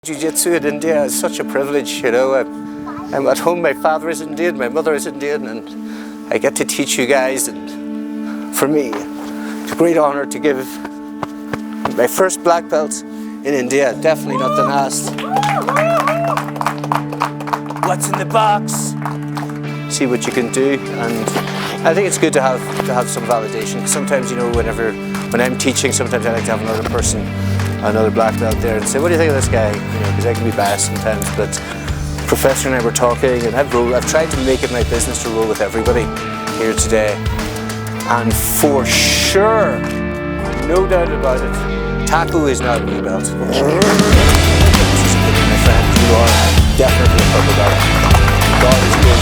Jiu-Jitsu in India is such a privilege, you know. I'm at home, my father is Indian, my mother is Indian, and I get to teach you guys, and for me, it's a great honour to give my first black belt in India, definitely not the last. What's in the box? See what you can do, and I think it's good to have some validation, because sometimes, you know, when I'm teaching, sometimes I like to have another person, another black belt there, and say, what do you think of this guy? You know, because I can be biased sometimes, but Professor and I were talking, and I've tried to make it my business to roll with everybody here today, and for sure, no doubt about it, Taco is not a blue belt. My friend, you are definitely a purple belt. God is good.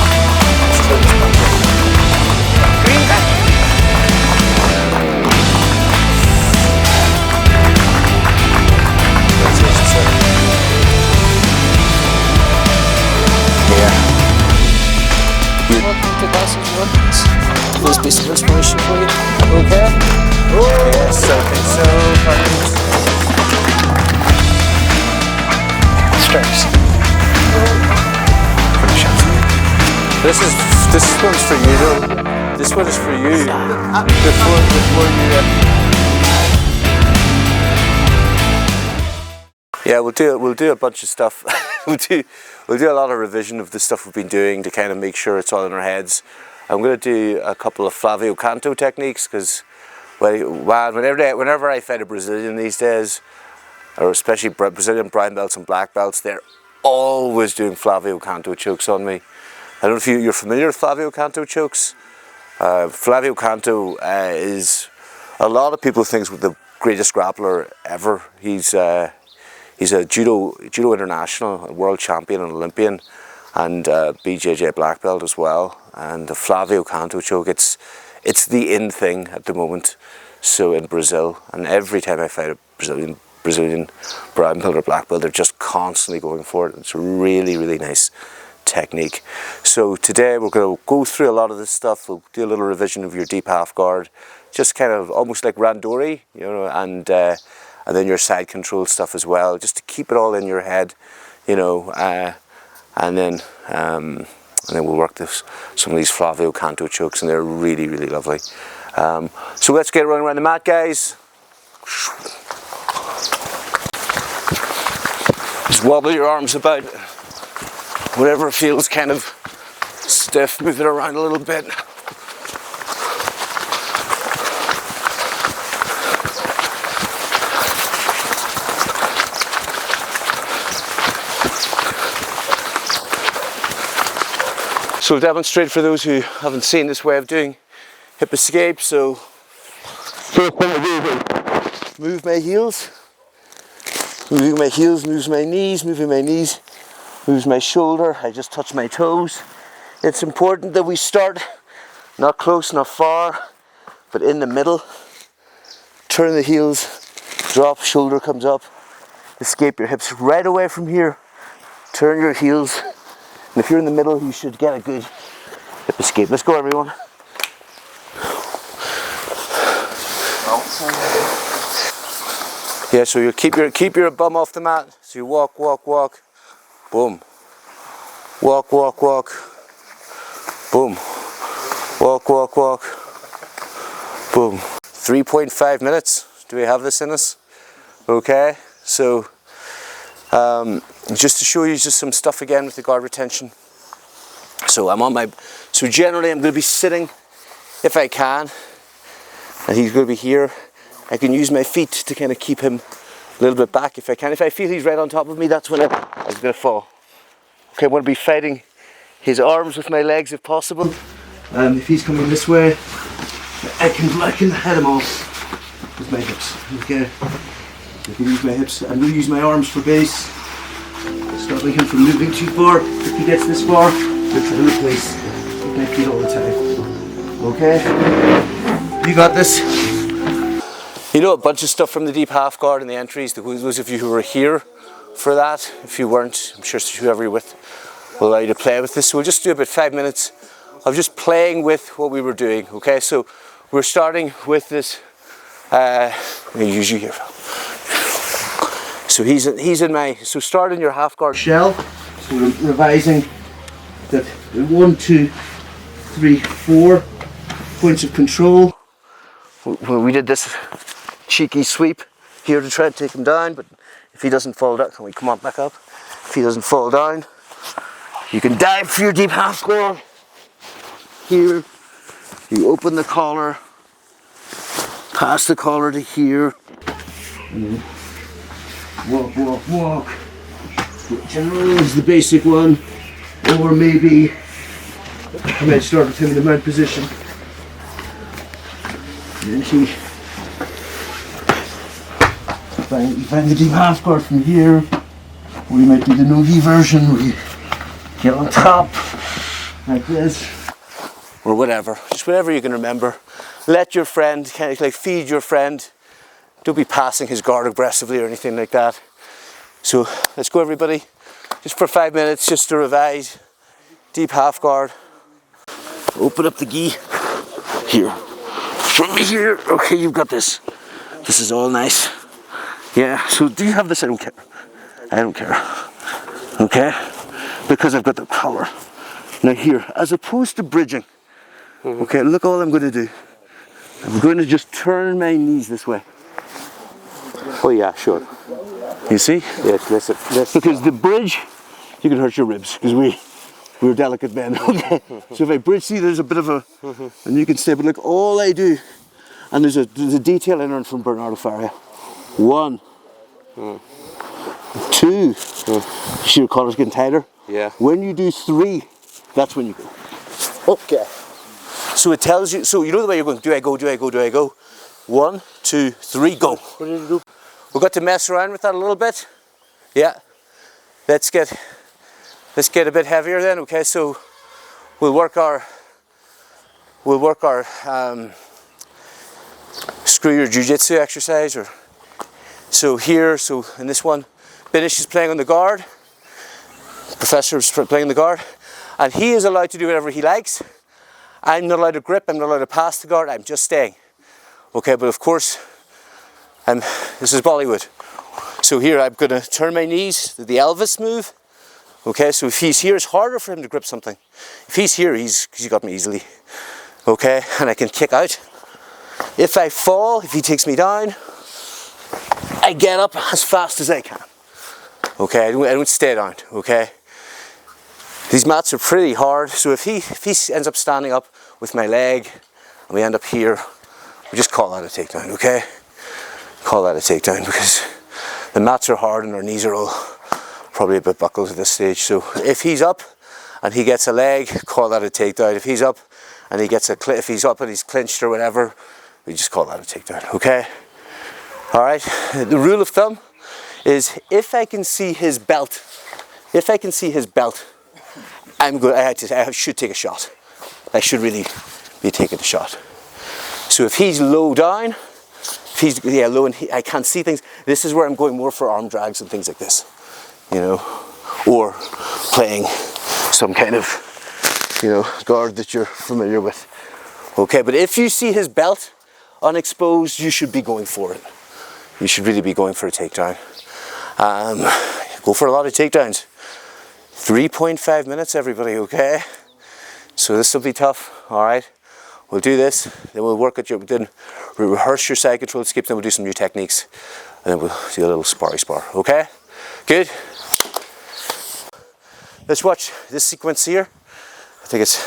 Green belt. This piece of inspiration for you. Okay? Yes, I think so. Stripes. This one's for you though. This one is for you. Before you. Yeah, we'll do a bunch of stuff. we'll do a lot of revision of the stuff we've been doing to kind of make sure it's all in our heads. I'm going to do a couple of Flavio Canto techniques, because whenever I fight a Brazilian these days, or especially Brazilian brown belts and black belts, they're always doing Flavio Canto chokes on me. I don't know if you're familiar with Flavio Canto chokes. Flavio Canto is, a lot of people think, the greatest grappler ever. He's a judo international, a world champion and Olympian, and BJJ black belt as well. And the Flavio Canto choke, it's the in thing at the moment. So in Brazil, and every time I fight a Brazilian brown belt or black belt, they're just constantly going for it. It's a really, really nice technique. So today we're going to go through a lot of this stuff. We'll do a little revision of your deep half guard, just kind of almost like randori, you know, and then your side control stuff as well, just to keep it all in your head, you know, and then we'll work some of these Flavio Canto chokes, and they're really, really lovely. So let's get running around the mat, guys. Just wobble your arms about, whatever feels kind of stiff, move it around a little bit. So we'll demonstrate for those who haven't seen this way of doing hip escape. So first thing I do is move my heels, moves my knees, moving my knees, moves my shoulder. I just touch my toes. It's important that we start not close, not far, but in the middle. Turn the heels, drop, shoulder comes up, escape your hips right away from here. Turn your heels. And if you're in the middle, you should get a good hip escape. Let's go, everyone. Yeah, so you keep your bum off the mat. So you walk, boom. Walk, boom. Walk, boom. 3.5 minutes. Do we have this in us? Okay, so just to show you just some stuff again with the guard retention. So generally I'm going to be sitting if I can, and he's going to be here. I can use my feet to kind of keep him a little bit back if I can. If I feel he's right on top of me, that's when I'm going to fall. Okay, I'm going to be fighting his arms with my legs if possible. If he's coming this way, I can head him off with my hips. Okay, I can use my hips. I'm going to use my arms for base. Stopping him from moving too far. If he gets this far, we're trying to replace with my feet all the time. Okay? You got this. You know, a bunch of stuff from the deep half guard and the entries. Those of you who were here for that, if you weren't, I'm sure whoever you're with will allow you to play with this. So we'll just do about 5 minutes of just playing with what we were doing. Okay, so we're starting with this. I'm going to use you here. So he's in my, so start in your half guard shell. So we're revising that 1, 2, 3, 4 points of control. We did this cheeky sweep here to try to take him down, but if he doesn't fall down, can we come on back up? If he doesn't fall down, you can dive for your deep half guard. Here, you open the collar, pass the collar to here, and then walk, walk, walk. Generally is the basic one, or maybe I might start with him in the mount position. And then you find the deep half guard from here, or you might do the no-gi version where you get on top like this, or whatever, just whatever you can remember. Let your friend, kind of like feed your friend. Don't be passing his guard aggressively or anything like that. So let's go everybody, just for 5 minutes, just to revise. Deep half guard. Open up the gi. Here. From here. Okay, you've got this. This is all nice. Yeah, so do you have this? I don't care. I don't care. Okay? Because I've got the power. Now here, as opposed to bridging. Okay, look all I'm going to do. I'm going to just turn my knees this way. Oh yeah, sure. You see? Yes, listen. Because the bridge, you can hurt your ribs, because we're delicate men. Okay. So if I bridge, see there's a bit of a, and you can stay, but look, all I do, and there's a detail I learned from Bernardo Faria. 1, 2, see your collar's getting tighter? Yeah. When you do 3, that's when you go. Okay. So it tells you, so you know the way you're going, do I go, do I go, do I go? 1, 2, 3, go. What did you do? We've got to mess around with that a little bit. Yeah. Let's get a bit heavier then. Okay, so we'll work our screw your Jiu-Jitsu exercise, or so here, so in this one, Binish is playing on the guard, Professor is playing on the guard, and he is allowed to do whatever he likes. I'm not allowed to grip, I'm not allowed to pass the guard, I'm just staying. Okay, but of course, this is Bollywood. So here I'm going to turn my knees, the Elvis move. Okay, so if he's here, it's harder for him to grip something. If he's here, he's got me easily. Okay, and I can kick out. If I fall, if he takes me down, I get up as fast as I can. Okay, I don't stay down. Okay, these mats are pretty hard. So if he ends up standing up with my leg, and we end up here, we just call that a takedown. Okay, call that a takedown, because the mats are hard and our knees are all probably a bit buckled at this stage. So if he's up and he gets a leg, call that a takedown. If he's up and he gets if he's up and he's clinched or whatever, we just call that a takedown. Okay. All right. The rule of thumb is if I can see his belt, I'm good. I should take a shot. I should really be taking a shot. So if he's low down, if he's low and I can't see things, this is where I'm going more for arm drags and things like this, you know, or playing some kind of, you know, guard that you're familiar with. Okay, but if you see his belt unexposed, you should be going for it. You should really be going for a takedown. Go for a lot of takedowns. 3.5 minutes, everybody, okay? So this will be tough, all right? We'll do this, then we'll work at then we'll rehearse your side control skips, then we'll do some new techniques, and then we'll do a little sparry spar, okay? Good? Let's watch this sequence here. I think it's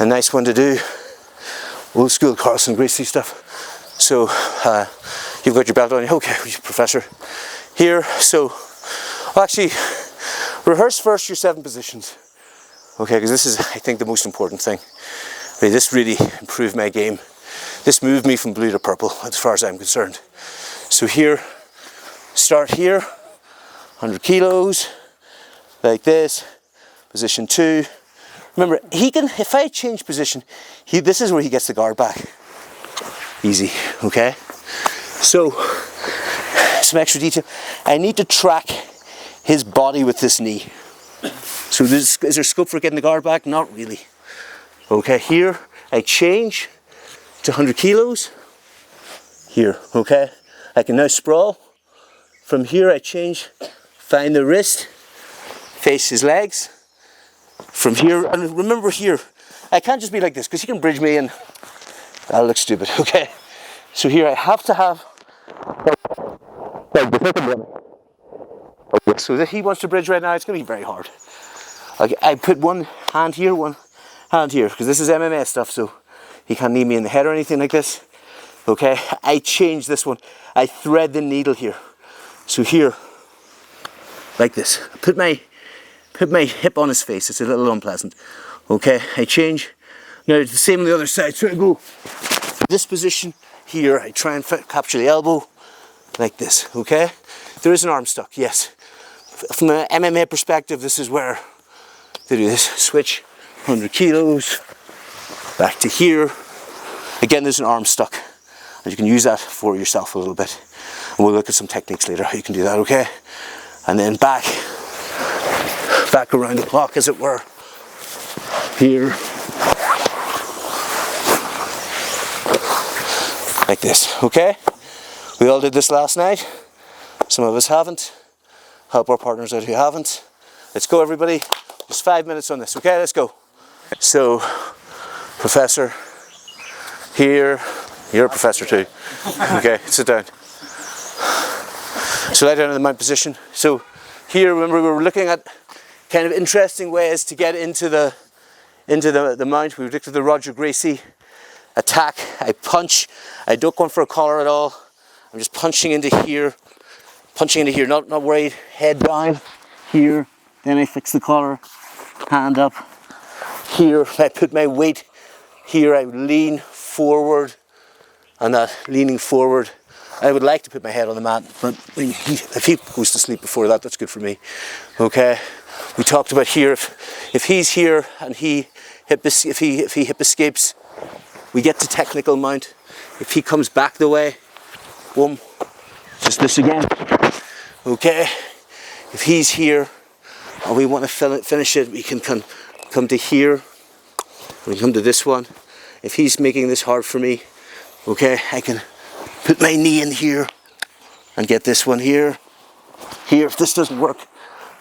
a nice one to do. Old school Carlson Gracie stuff. So, you've got your belt on, okay, Professor. Here, so, well, actually, rehearse first your 7 positions. Okay, because this is, I think, the most important thing. I mean, this really improved my game. This moved me from blue to purple, as far as I'm concerned. So here, start here, 100 kilos, like this, position 2. Remember, he can, if I change position, this is where he gets the guard back. Easy, okay? So, some extra detail. I need to track his body with this knee. So is there scope for getting the guard back? Not really. Okay, here I change to 100 kilos. Here, okay? I can now sprawl From here I change, find the wrist, face his legs. From here, and remember here, I can't just be like this because he can bridge me and that'll look stupid, okay? So here I have to have, so that he wants to bridge right now, it's going to be very hard. Okay, I put one hand here, one hand here, because this is MMA stuff, so he can't knee me in the head or anything like this. Okay, I change this one. I thread the needle here. So here, like this. Put my hip on his face. It's a little unpleasant. Okay, I change. Now it's the same on the other side. So I go this position here. I try and capture the elbow like this. Okay, there is an arm stuck. Yes. From an MMA perspective, this is where they do this. Switch 100 kilos back to here. Again, there's an arm stuck, and you can use that for yourself a little bit. And we'll look at some techniques later how you can do that. Okay, and then back around the clock, as it were. Here, like this. Okay, we all did this last night. Some of us haven't. Help our partners out who haven't. Let's go, everybody. Just 5 minutes on this. Okay, let's go. So, Professor, here. You're a professor too. Okay, sit down. So lie down in the mount position. So here, remember, we were looking at kind of interesting ways to get into the mount. We looked at the Roger Gracie attack. I punch. I don't go for a collar at all. I'm just punching into here. Not worried. Head down here. Then I fix the collar. Hand up. Here, I put my weight. Here, I lean forward. And that leaning forward, I would like to put my head on the mat, but if he goes to sleep before that, that's good for me. Okay. We talked about here, if he's here and if he hip escapes, we get to technical mount. If he comes back the way, boom, just this again. Okay. If he's here and we want to finish it, we can come to here. We can come to this one. If he's making this hard for me, okay, I can put my knee in here and get this one here. Here, if this doesn't work,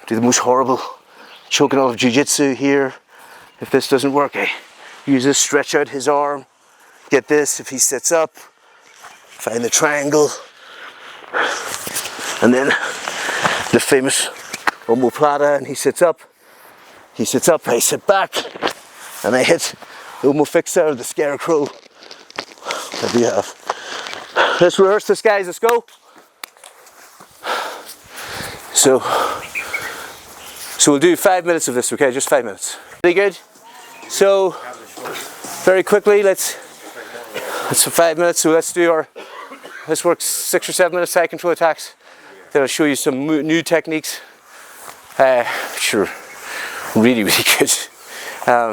do the most horrible choking out of Jiu-Jitsu here. If this doesn't work, I use this, stretch out his arm, get this. If he sits up, find the triangle, and then the famous omoplata, and he sits up, I sit back, and I hit the omofixer, the scarecrow that we have. Let's rehearse this, guys, let's go. So we'll do 5 minutes of this, okay, just 5 minutes. Pretty good. So, very quickly, let's 5 minutes, so let's work 6 or 7 minutes side control attacks. Then I'll show you some new techniques. Sure, really good.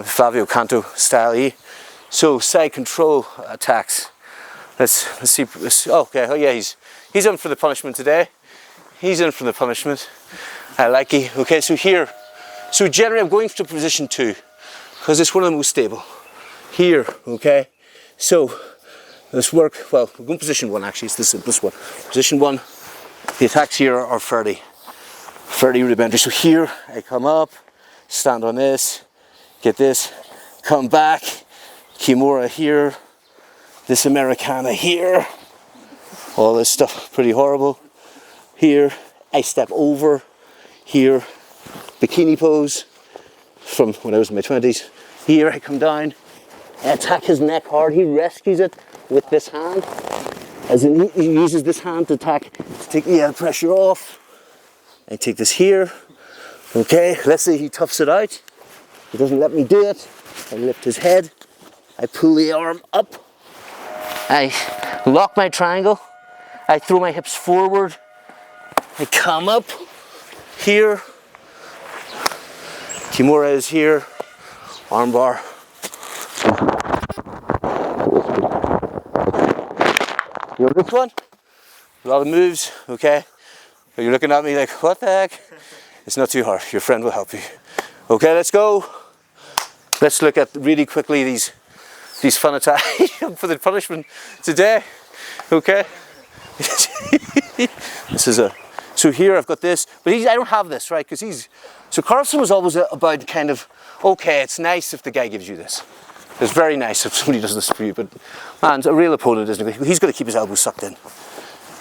Flavio Canto style. So side control attacks. Let's see. Okay, oh yeah, he's in for the punishment today. He's in for the punishment. I like it. Okay, so here, so generally I'm going to position 2 because it's one of the most stable. Here, okay. So let's work. Well, we're going position 1 actually. It's the simplest one. Position 1. The attacks here are fairly rudimentary. So here I come up, stand on this, get this, come back, Kimura here, this Americana here, all this stuff pretty horrible. Here I step over, here bikini pose from when I was in my 20s. Here I come down, I attack his neck hard, he rescues it with this hand. As in he uses this hand to attack, to take the pressure off. I take this here, okay, let's say he toughs it out. He doesn't let me do it. I lift his head, I pull the arm up, I lock my triangle, I throw my hips forward, I come up here, Kimura is here, arm bar. You know this one? A lot of moves, okay? You're looking at me like, what the heck? It's not too hard, your friend will help you. Okay, let's go. Let's look at really quickly these fun attacks for the punishment today. Okay. This is So here I've got this, but I don't have this, right? Because so Carlson was always about kind of, okay, it's nice if the guy gives you this. It's very nice if somebody does this for you, but man, a real opponent isn't he? He's got to keep his elbows sucked in.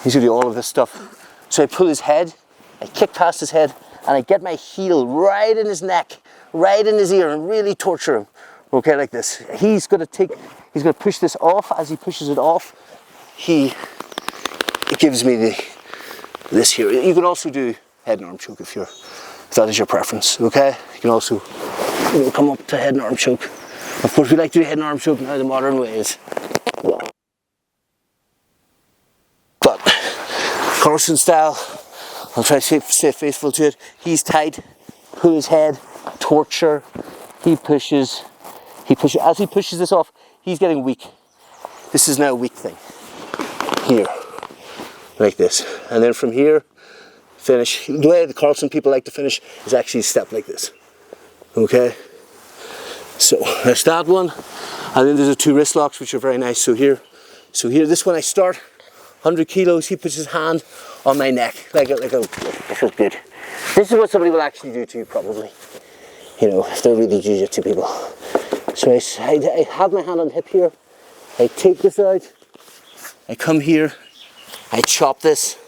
He's going to do all of this stuff. So I pull his head, I kick past his head, and I get my heel right in his neck, right in his ear, and really torture him. Okay, like this. He's going to push this off. As he pushes it off, it gives me this here. You can also do head and arm choke if that is your preference. Okay, you can also come up to head and arm choke. Of course, we like to do head and arm choke now the modern ways. But Carlson style, I'll try to stay faithful to it. He's tight, pull his head, torture. He pushes. As he pushes this off, he's getting weak. This is now a weak thing. Here, like this. And then from here, finish. The way the Carlson people like to finish is actually step like this. Okay? So there's that one. And then there's the 2 wrist locks, which are very nice. So here, this one I start, 100 kilos, he puts his hand on my neck. This is good. This is what somebody will actually do to you, probably. You know, if they're really Jiu-Jitsu people. So I have my hand on the hip here. I take this out. I come here. I chop this.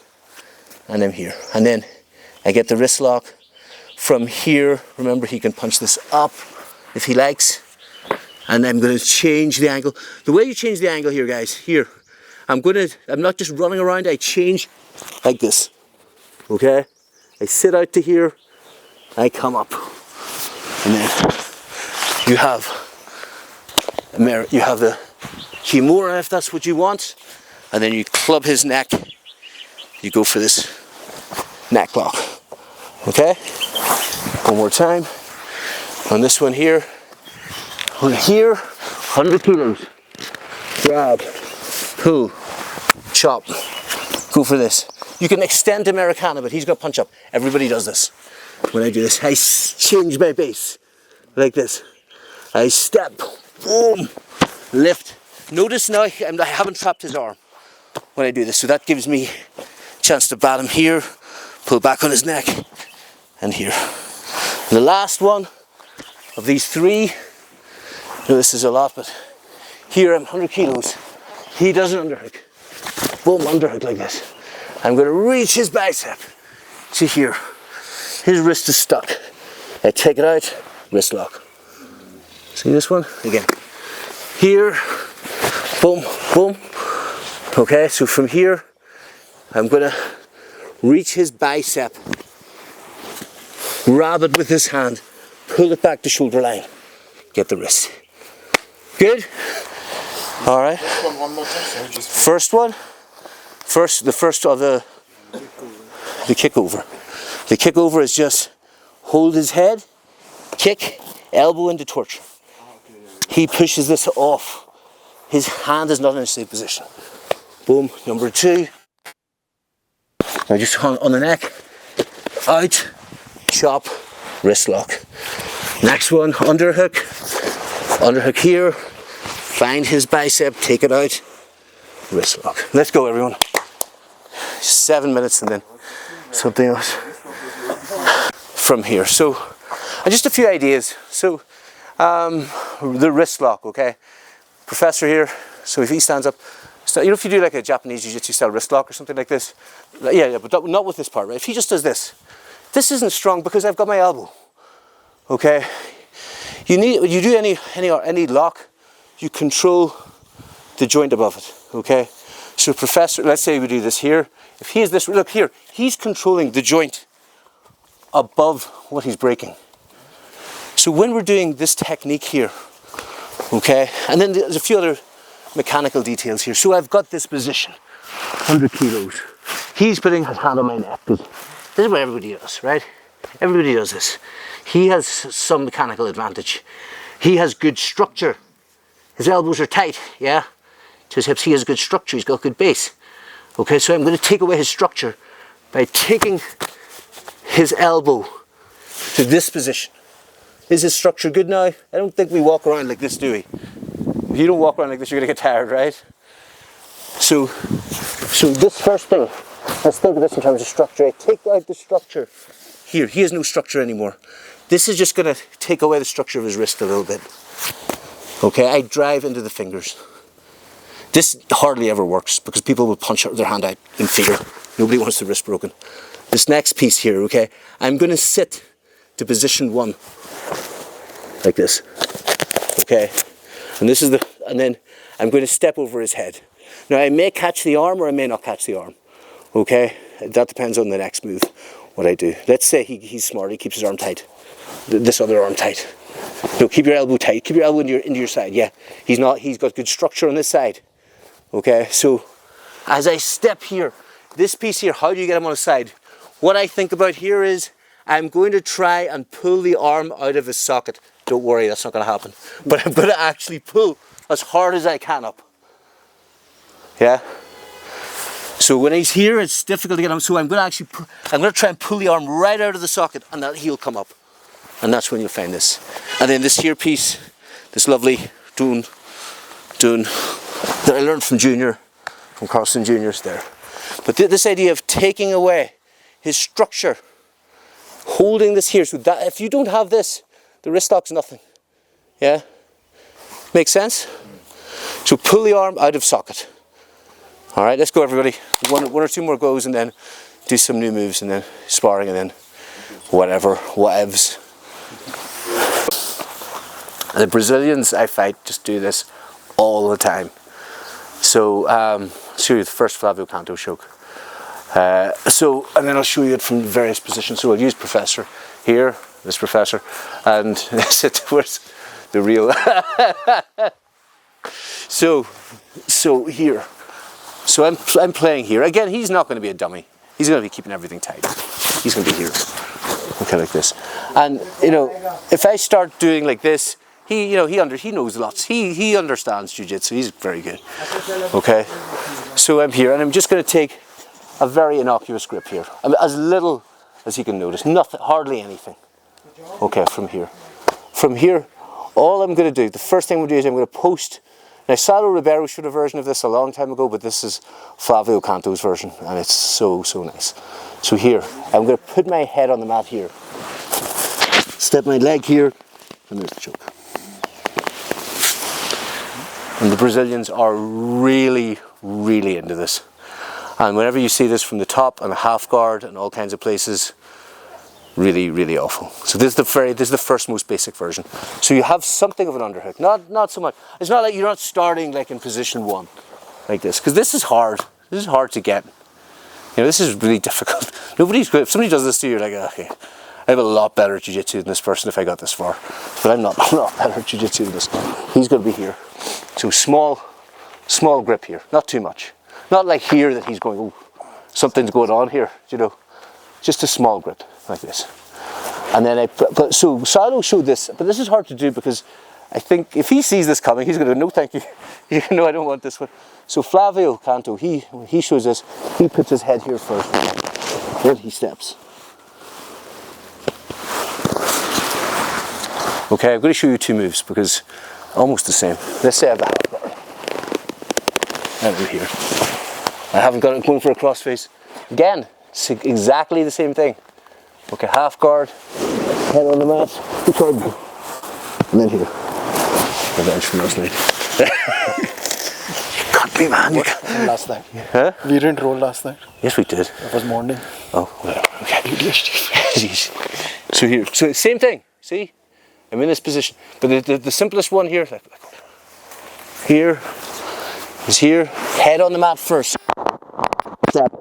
And I'm here. And then I get the wrist lock. From here, remember, he can punch this up if he likes. And I'm going to change the angle. The way you change the angle here, guys, here. I'm not just running around, I change like this. Okay? I sit out to here, I come up. And then you have the Kimura if that's what you want. And then you club his neck. You go for this neck lock. Okay? One more time. On this one here. On here, 100 kilos. Grab. Pull, chop, go for this. You can extend Americana, but he's got punch up. Everybody does this. When I do this, I change my base like this. I step, boom, lift. Notice now I haven't trapped his arm when I do this, so that gives me a chance to bat him here, pull back on his neck, and here. And the last one of these 3, this is a lot, but here I'm 100 kilos. He does an underhook. Boom, underhook like this. I'm going to reach his bicep to here. His wrist is stuck. I take it out, wrist lock. See this one? Again. Here, boom, boom. Okay, so from here, I'm going to reach his bicep, grab it with his hand, pull it back to shoulder line, get the wrist. Good? All right. One more time. First one. The first of the kick over. The kick over is just hold his head, kick, elbow into torture. He pushes this off. His hand is not in a safe position. Boom. Number 2. Now just on the neck. Out. Chop. Wrist lock. Next one. Underhook. Underhook here. Find his bicep, take it out, wrist lock. Let's go, everyone. 7 minutes and then something else from here. So, just a few ideas. So, the wrist lock, okay? Professor here, so if he stands up, you know, if you do like a Japanese Jiu-Jitsu style wrist lock or something like this, yeah, but not with this part, right? If he just does this isn't strong because I've got my elbow, okay? You do any lock, you control the joint above it, okay? So Professor, let's say we do this here. If he is this, look here, he's controlling the joint above what he's breaking. So when we're doing this technique here, okay, and then there's a few other mechanical details here. So I've got this position, 100 kilos. He's putting his hand on my neck. This is what everybody does, right? Everybody does this. He has some mechanical advantage. He has good structure. His elbows are tight, yeah? To his hips, he has good structure, he's got good base. Okay, so I'm going to take away his structure by taking his elbow to this position. Is his structure good now? I don't think we walk around like this, do we? If you don't walk around like this, you're going to get tired, right? So this first thing, Let's think of this in terms of structure. I take out the structure. Here, he has no structure anymore. This is just going to take away the structure of his wrist a little bit. Okay, I drive into the fingers. This hardly ever works because people will punch their hand out in fear. Nobody wants the wrist broken. This next piece here, okay, I'm going to sit to position 1, like this. Okay, and this is and then I'm going to step over his head. Now I may catch the arm or I may not catch the arm. Okay, that depends on the next move, what I do. Let's say he's smart, he keeps his arm tight. This other arm tight. No, keep your elbow tight. Keep your elbow into your side. Yeah, he's got good structure on this side. Okay, so as I step here, this piece here, how do you get him on his side? What I think about here is I'm going to try and pull the arm out of his socket. Don't worry, that's not going to happen. But I'm going to actually pull as hard as I can up. Yeah? So when he's here, it's difficult to get him. So I'm going to try and pull the arm right out of the socket and that he'll come up. And that's when you'll find this. And then this here piece, this lovely dune that I learned from Carlson Jr.'s there. But this idea of taking away his structure, holding this here, so that if you don't have this, the wrist lock's nothing. Yeah? Make sense? So pull the arm out of socket. Alright, let's go everybody. One or two more goes and then do some new moves and then sparring and then whatevs. The Brazilians I fight just do this all the time. So, show you the first Flavio Canto choke. And then I'll show you it from various positions. So I'll use Professor here, this Professor, and sit towards the real. so here. So I'm playing here. Again, he's not going to be a dummy. He's going to be keeping everything tight. He's going to be here. Okay, like this. And, you know, if I start doing like this, he knows lots. He understands Jiu-Jitsu. He's very good. Okay. So I'm here and I'm just going to take a very innocuous grip here. I mean, as little as you can notice. Nothing, hardly anything. Okay, from here. From here, all I'm going to do, the first thing we'll do is I'm going to post. Now, Salo Ribeiro showed a version of this a long time ago, but this is Flavio Canto's version, and it's so nice. So here, I'm going to put my head on the mat here. Step my leg here, and there's the choke. And the Brazilians are really, really into this. And whenever you see this from the top and a half guard and all kinds of places, really, really awful. So this is the first most basic version. So you have something of an underhook, not so much. It's not like you're not starting like in position 1, like this, because this is hard. This is hard to get. You know, this is really difficult. Nobody's good. If somebody does this to you, you're like, okay, I have a lot better at Jiu-Jitsu than this person if I got this far. But I'm not a lot better at Jiu-Jitsu than this. He's going to be here. So small grip here, not too much. Not like here that he's going, oh, something's going on here, you know. Just a small grip, like this. And then so Salo showed this, but this is hard to do because I think if he sees this coming, he's going to go, no thank you. No, I don't want this one. So Flavio Canto, when he shows this, he puts his head here first. Then he steps. Okay, I'm going to show you 2 moves because almost the same. Let's say I have a half guard. And I'm here. I haven't got it going for a crossface. Again, it's exactly the same thing. Okay, half guard, head on the mat, and then here. Revenge from last night. You can't be, man. Last night. Huh? We didn't roll last night. Yes, we did. It was morning. Oh, whatever. Okay. So here, so same thing. See, I'm in this position, but the simplest one here, here is here. Head on the mat first. Step.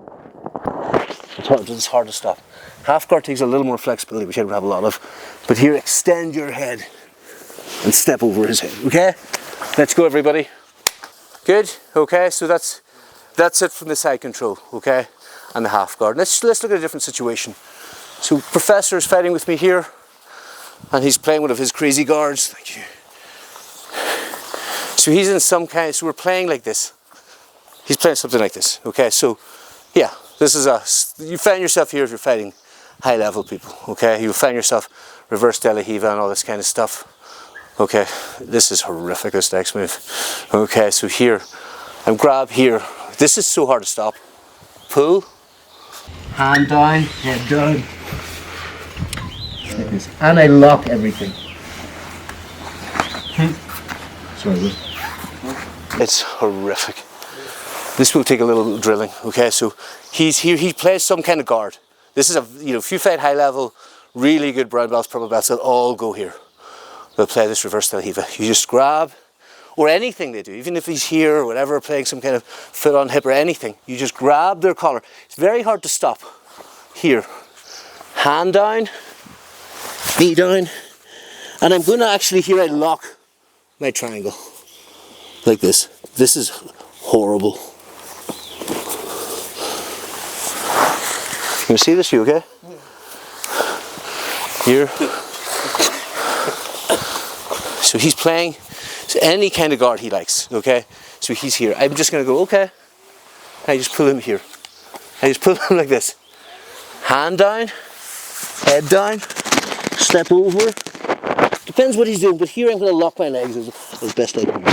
It's hard to stop. Half guard takes a little more flexibility, which I don't have a lot of. But here, extend your head and step over his head. Okay? Let's go, everybody. Good. Okay. So that's it from the side control. Okay, and the half guard. Let's look at a different situation. So Professor is fighting with me here, and he's playing one of his crazy guards. Thank you. So he's in some kind. So we're playing like this. He's playing something like this. Okay. So yeah. This is you find yourself here if you're fighting high level people, okay? You'll find yourself reverse de la Hiva and all this kind of stuff. Okay, this is horrific, this next move. Okay, so here, I'm grab here. This is so hard to stop. Pull, hand down, head down. Like this. And I lock everything. Sorry, Will. It's horrific. This will take a little drilling. Okay, so he's here. He plays some kind of guard. This is if you fight high level, really good brown belts, purple belts, they'll all go here. They'll play this reverse del hiva. You just grab, or anything they do, even if he's here or whatever, playing some kind of foot on hip or anything, you just grab their collar. It's very hard to stop. Here, hand down, knee down, and I'm going to actually here I lock my triangle like this. This is horrible. You see this? You okay? Here. So he's playing any kind of guard he likes, okay? So he's here. I'm just going to go, okay. I just pull him here. I just pull him like this. Hand down, head down, step over. Depends what he's doing, but here I'm going to lock my legs as best I can.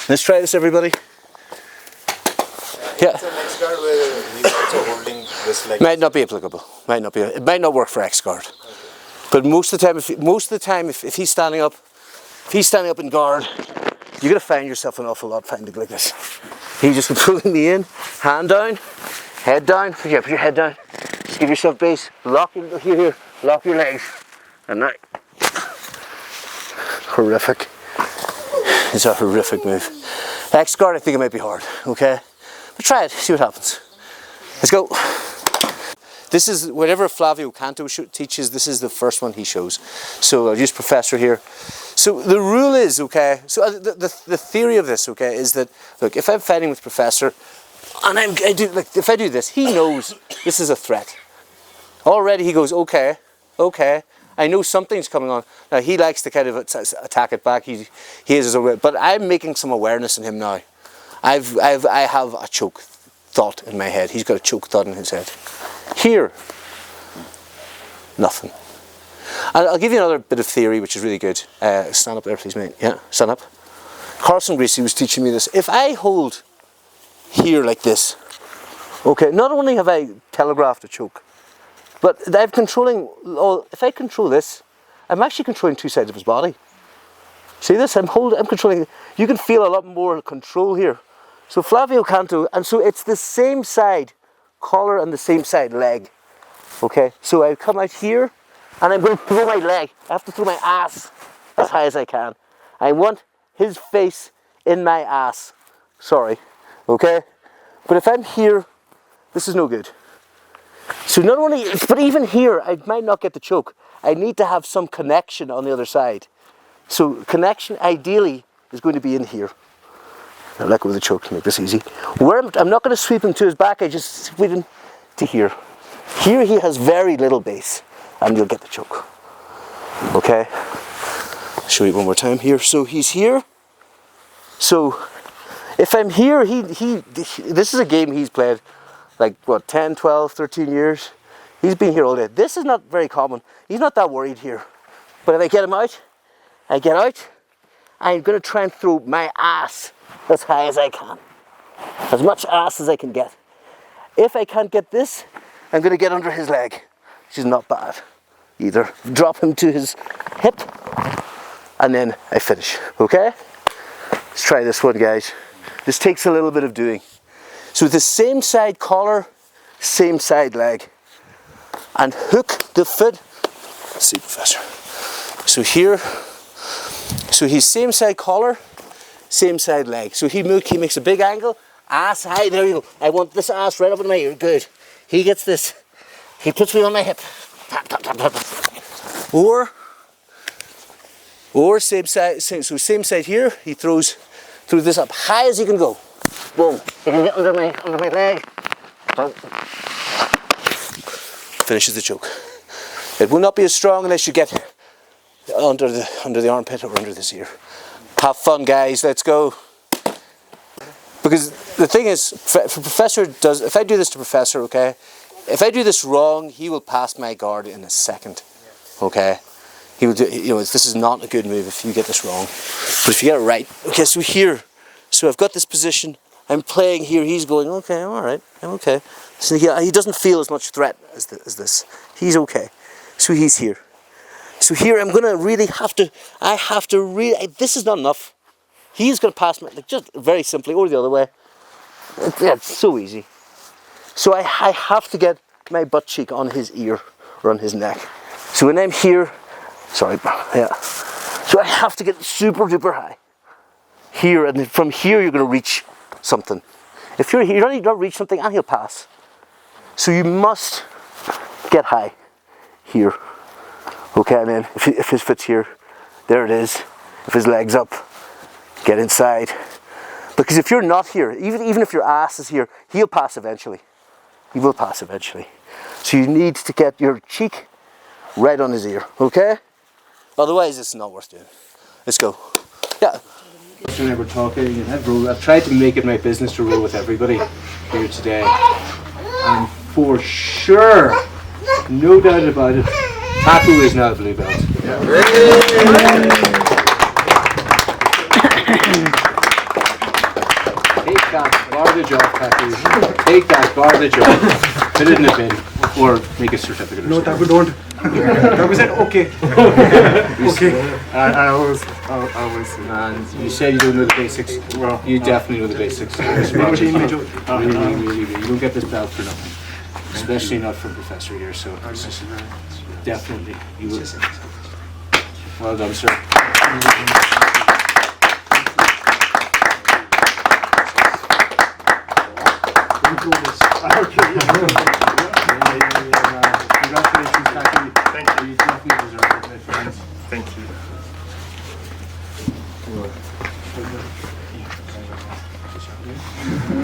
Let's try this, everybody. Yeah. So next guard where he's also holding this leg. Might not be applicable. It might not work for X guard. Okay. But most of the time, if he's standing up, in guard, you're gonna find yourself an awful lot finding like this. He's just pulling me in, hand down, head down. Yeah, put your head down. Just give yourself base. Lock your lock your legs, and now. Horrific. It's a horrific move. X guard, I think it might be hard. Okay, but try it. See what happens. Let's go. This is whatever Flavio Canto teaches. This is the first one he shows. So I'll use Professor here. So the rule is, okay. So the theory of this, okay, is that look, if I'm fighting with Professor, and if I do this, he knows this is a threat. Already he goes, okay. I know something's coming on. Now he likes to kind of attack it back. He has his own, but I'm making some awareness in him now. I have a choke thought in my head. He's got a choke thought in his head. Here, nothing. I'll give you another bit of theory which is really good. Stand up there, please, mate. Yeah, stand up. Carson Greasy was teaching me this. If I hold here like this, okay, not only have I telegraphed a choke, but I'm controlling, if I control this, I'm actually controlling two sides of his body. See this? I'm controlling, you can feel a lot more control here. So Flavio Canto, and so it's the same side collar and the same side leg. Okay, so I come out here and I'm going to throw my leg. I have to throw my ass as high as I can. I want his face in my ass. Sorry, okay? But if I'm here, this is no good. So not only, but even here, I might not get the choke. I need to have some connection on the other side. So connection, ideally, is going to be in here. I'll let go of the choke to make this easy. I'm not going to sweep him to his back, I just sweep him to here. Here he has very little base, and you'll get the choke. Okay? I'll show you one more time here. So he's here. So if I'm here, this is a game he's played like what, 10, 12, 13 years. He's been here all day. This is not very common. He's not that worried here. But if I get him out, I get out, I'm going to try and throw my ass as high as I can. As much ass as I can get. If I can't get this, I'm going to get under his leg, which is not bad either. Drop him to his hip, and then I finish. Okay? Let's try this one, guys. This takes a little bit of doing. So with the same side collar, same side leg, and hook the foot. Let's see, Professor. So here, so he's same side collar, same side leg. So he makes a big angle, ass high, there you go. I want this ass right up in my ear, good. He gets this, he puts me on my hip. Tap, tap, tap, tap. Or same side, so same side here, he throws this up high as he can go. Boom. You can get under my leg. Boom. Finishes the choke. It will not be as strong unless you get under the armpit or under this ear. Have fun, guys. Let's go. Because the thing is, if I do this to Professor, okay, if I do this wrong, he will pass my guard in a second. Okay. He will do. This is not a good move if you get this wrong. But if you get it right, okay. So here. So I've got this position, I'm playing here, he's going, okay, I'm alright, I'm okay. So he doesn't feel as much threat as this. He's okay. So he's here. So here I'm gonna really have to, this is not enough. He's gonna pass me, like just very simply, or the other way. It's so easy. So I have to get my butt cheek on his ear or on his neck. So when I'm here, sorry, yeah. So I have to get super duper high. Here, and from here you're gonna reach something. If you're here, you don't reach something and he'll pass. So you must get high here. Okay, and then if his foot's here, there it is. If his leg's up, get inside. Because if you're not here, even if your ass is here, he'll pass eventually. He will pass eventually. So you need to get your cheek right on his ear, okay? Otherwise it's not worth doing. Let's go. Yeah. When I were talking, and I've tried to make it my business to roll with everybody here today. And for sure, no doubt about it, Taku is now a blue belt. Yeah. Take that garbage off, Taku. Take that garbage off. Put it in the bin. Or make a certificate. No, Taku, don't. Taku said, okay. Okay. I always. And you said you don't know the basics. Well, you definitely know the basics. Really. You don't get this belt for nothing. Especially not from Professor here, so definitely you will. Well done, sir. Congratulations, Taki. Thank you. You definitely deserve it, my friends. Thank you.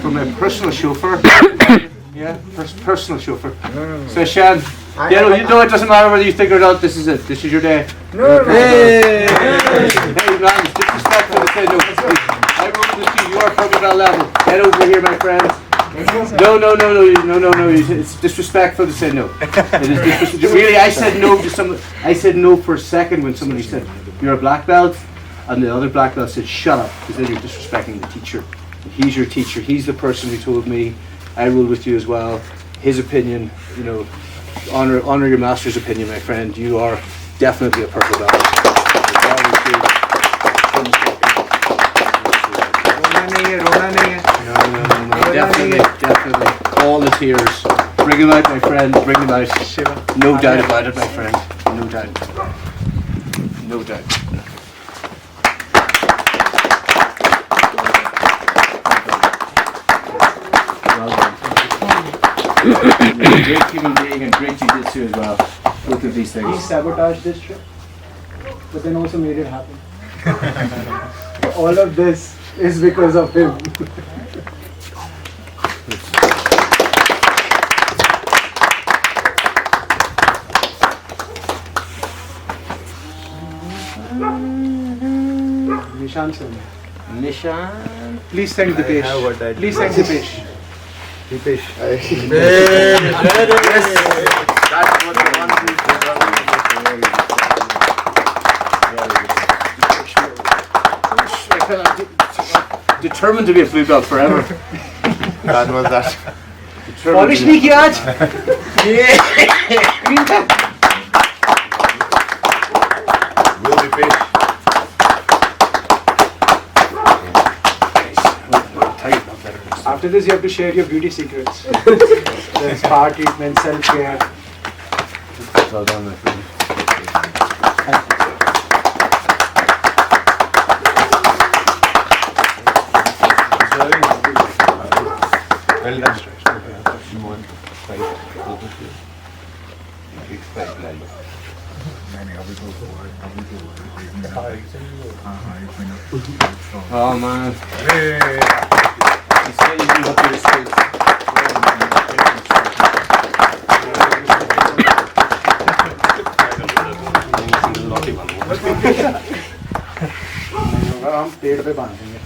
From a personal chauffeur. Yeah, personal chauffeur. So Shan, you know it doesn't matter whether you figure it out, this is it. This is your day. Hey man, disrespectful to say no. I wrote this to you, you are probably that level. Get over here, my friends. No. It's disrespectful to say no. It is disrespectful. Really, I said no to someone. I said no for a second when somebody said, you're a black belt. And the other black belt said, shut up, because then you're disrespecting the teacher. He's your teacher. He's the person who told me I rule with you as well. His opinion, you know, honor your master's opinion, my friend. You are definitely a purple belt. No, definitely. All the tears. Bring them out, my friend. Bring them out. No doubt about it, my friend. No doubt. No doubt. Great human being and great jiu-jitsu as well. Both of these things. He sabotaged this trip, but then also made it happen. All of this is because of him. Nishan sir. Nishan. Please thank the Dipesh. Please thank the Dipesh. Dipesh. That's what the one Determined to be a blue belt forever. That was that. Polish नहीं किया आज? Will be paid. After this, you have to share your beauty secrets. There's spa treatment, self-care. Well done, my friend. Well done. Oh man. It's getting you up to the stage. हम पेड़ पे बांधेंगे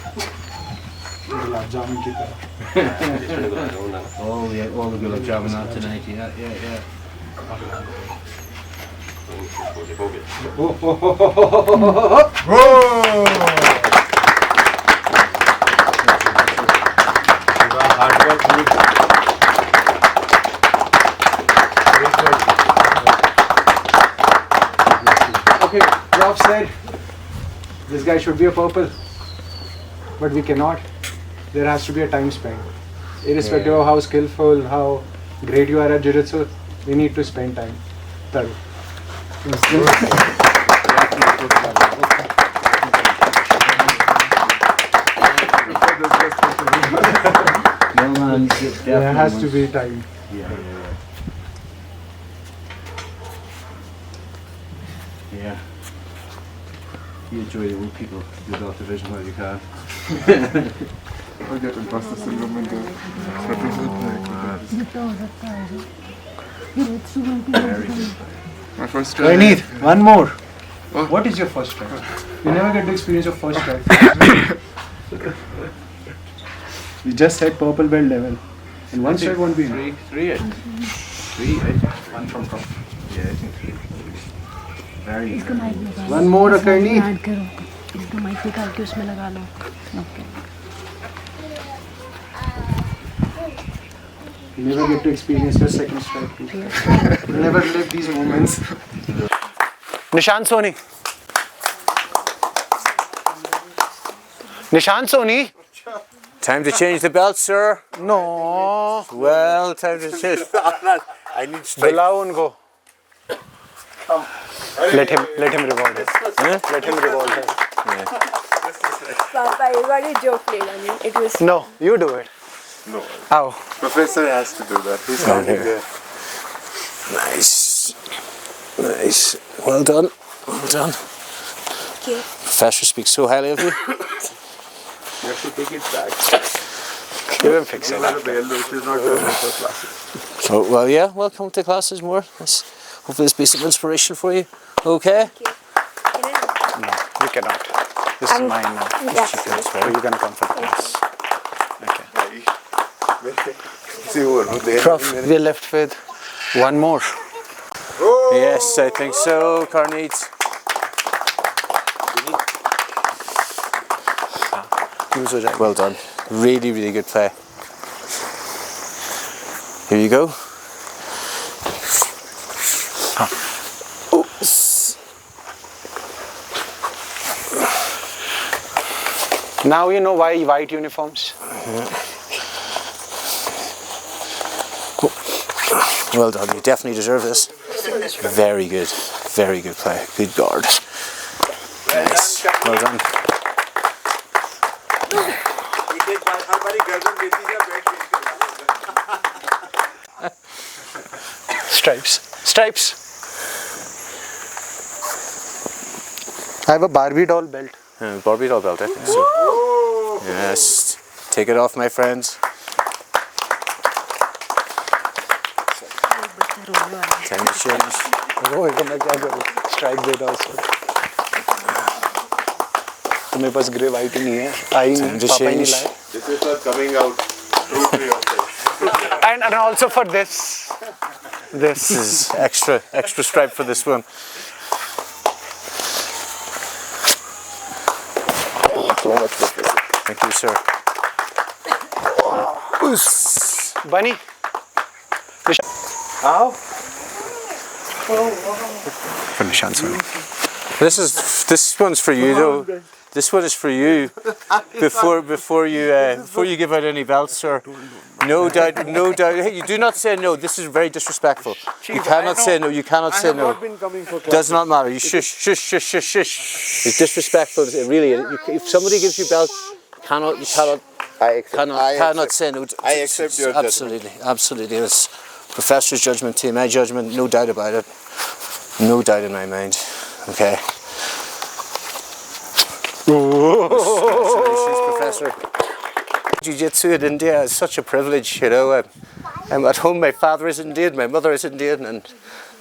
गुलाब जामुन की तरह All the gulab jamun out tonight, yeah. Prof said this guy should be a purple, but we cannot. There has to be a time spent. Irrespective of how skillful, how great you are at Jiu-Jitsu, we need to spend time. Taru. No man, There has to be time. Yeah. You enjoy the old people. Do the division while you can. My first I need one more. What is your first strike? You never get to experience your first strike. You just said purple belt level. And one strike won't be enough. Three. One from Prof. Yeah, I think three. Very good. One more Akarni. Add करो इसका mic निकाल के उसमें लगा लो okay You never get to experience your second strike too. You never live these moments. Nishan Soni Nishan Soni Time to change the belt, sir. No Well, time to change. I need straight. बुलाओ उनको let him reward it. Let him reward it. Papa, you got a joke played on you. It was No, you do it. No. Ow. Professor has to do that. He's standing there. Nice. Nice. Well done. Well done. okay. Professor speaks so highly of you. You have to take it back. Give him fix it. Well, the bell, which is not good for classes. So, well, yeah, welcome to classes more. Hopefully this be some inspiration for you. Okay? No, you cannot. This is mine now. Yes. So you're gonna come for the class. Okay. See who are there. Prof, we're left with one more. Yes, I think so, Carnate. Well done. Really, really good play. Here you go. Now you know why white uniforms. Well done. You definitely deserve this. Very good. Very good play. Good guard. Nice. Well done. Stripes. Stripes. I have a Barbie doll belt. Barbie doll belt, I think so. Yes. Take it off, my friends. Time to change. वो एक मैं क्या करूँ? Stripe belt also. तो मेरे पास grey white ही नहीं है. आई नहीं. Just पापा ही नहीं change. लाए. This is not coming out totally of this. And also for this. This is extra stripe for this one. So much professor. Thank you, sir. Bunny. Ow. For Nishan, sorry. This one's for you though. This one is for you. Before you give out any belts, sir. No doubt. Hey, you do not say no. This is very disrespectful. You cannot say no. You cannot say no. Does not matter. You shush. It's disrespectful. Really, if somebody gives you belts, you cannot say no. I accept your judgment. Absolutely. It's Professor's judgment to my judgment. No doubt about it. No doubt in my mind. Okay. Congratulations, Professor. Jiu-Jitsu in India is such a privilege, you know. I'm at home, my father is Indian, my mother is Indian, and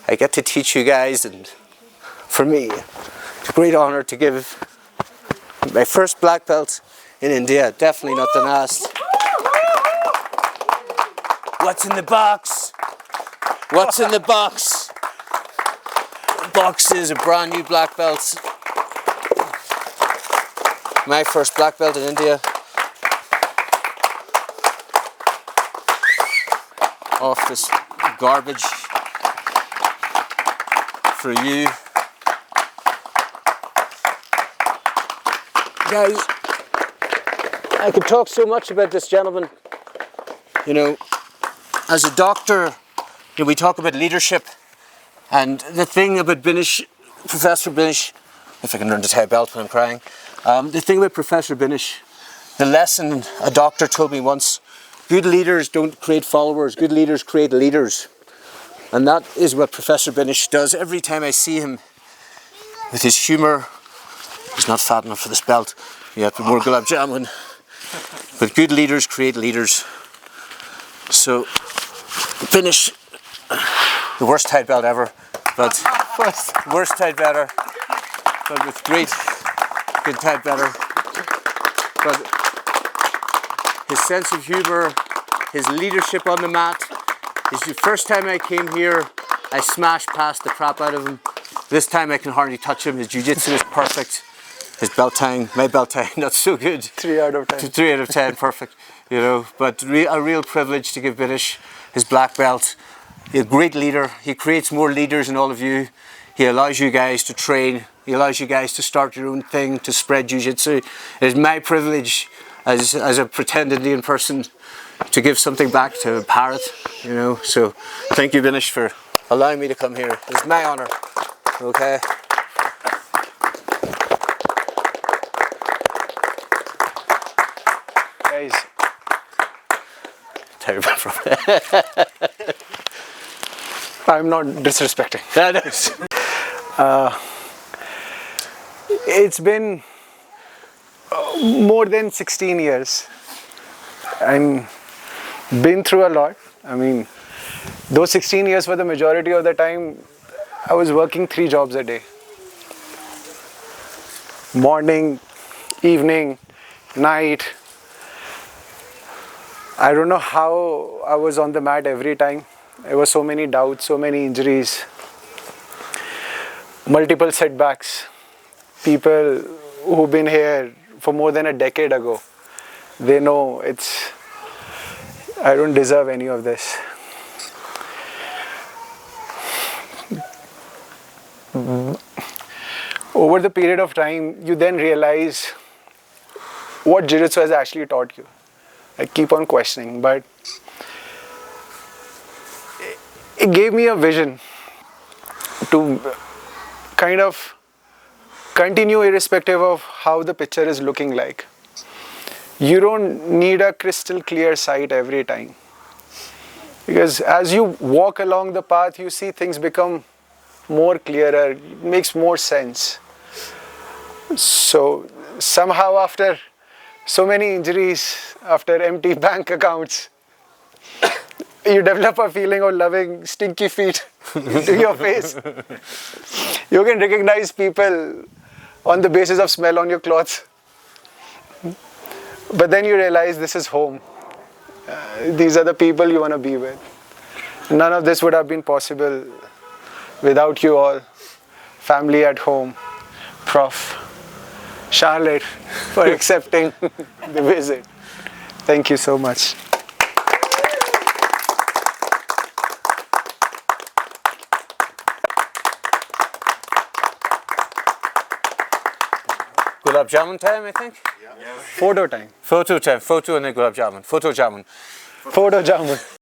I get to teach you guys, and for me, it's a great honor to give my first black belt in India, definitely not the last. What's in the box? What's in the box? The box is a brand new black belt. My first black belt in India. Off this garbage for you. Guys, I could talk so much about this gentleman. You know, as a doctor, you know, we talk about leadership, and the thing about Binish, Professor Binish, if I can learn to tie a belt when I'm crying, the thing about Professor Binish, the lesson a doctor told me once, good leaders don't create followers, good leaders create leaders. And that is what Professor Binish does. Every time I see him, with his humour, he's not fat enough for this belt, you have to more gulab jamun. But good leaders create leaders. So, Binish, the worst tied belt ever, but worst tied better, but with great, good tied better. But his sense of humour, his leadership on the mat, the first time I came here, I smashed past the crap out of him. This time I can hardly touch him. His jiu-jitsu is perfect. His belt tying, my belt tying, not so good. 3 out of 10. 3 out of 10, perfect. You know, but a real privilege to give Binish his black belt. He's a great leader. He creates more leaders in all of you. He allows you guys to train. He allows you guys to start your own thing, to spread jiu-jitsu. It is my privilege as a pretend Indian person to give something back to Bharat, you know. So thank you, Binish, for allowing me to come here. It's my honour. Okay. Guys, Terrible. I'm not disrespecting. That is. It's been more than 16 years and been through a lot. I mean, those 16 years for the majority of the time, I was working 3 jobs a day. Morning, evening, night. I don't know how I was on the mat every time. There were so many doubts, so many injuries, multiple setbacks. People who've been here for more than a decade ago, they know I don't deserve any of this. Over the period of time, you then realize what Jiu-Jitsu has actually taught you. I keep on questioning, but it gave me a vision to kind of continue irrespective of how the picture is looking like. You don't need a crystal clear sight every time. Because as you walk along the path, you see things become more clearer, it makes more sense. So somehow after so many injuries, after empty bank accounts, you develop a feeling of loving stinky feet into your face. You can recognize people on the basis of smell on your clothes. But then you realize this is home. These are the people you want to be with. None of this would have been possible without you all. Family at home, Prof, Charlotte, for accepting the visit. Thank you so much. Gulab jamun time, I think? Photo time. Photo time. Photo and then gulab jamun. Photo jamun. Photo jamun.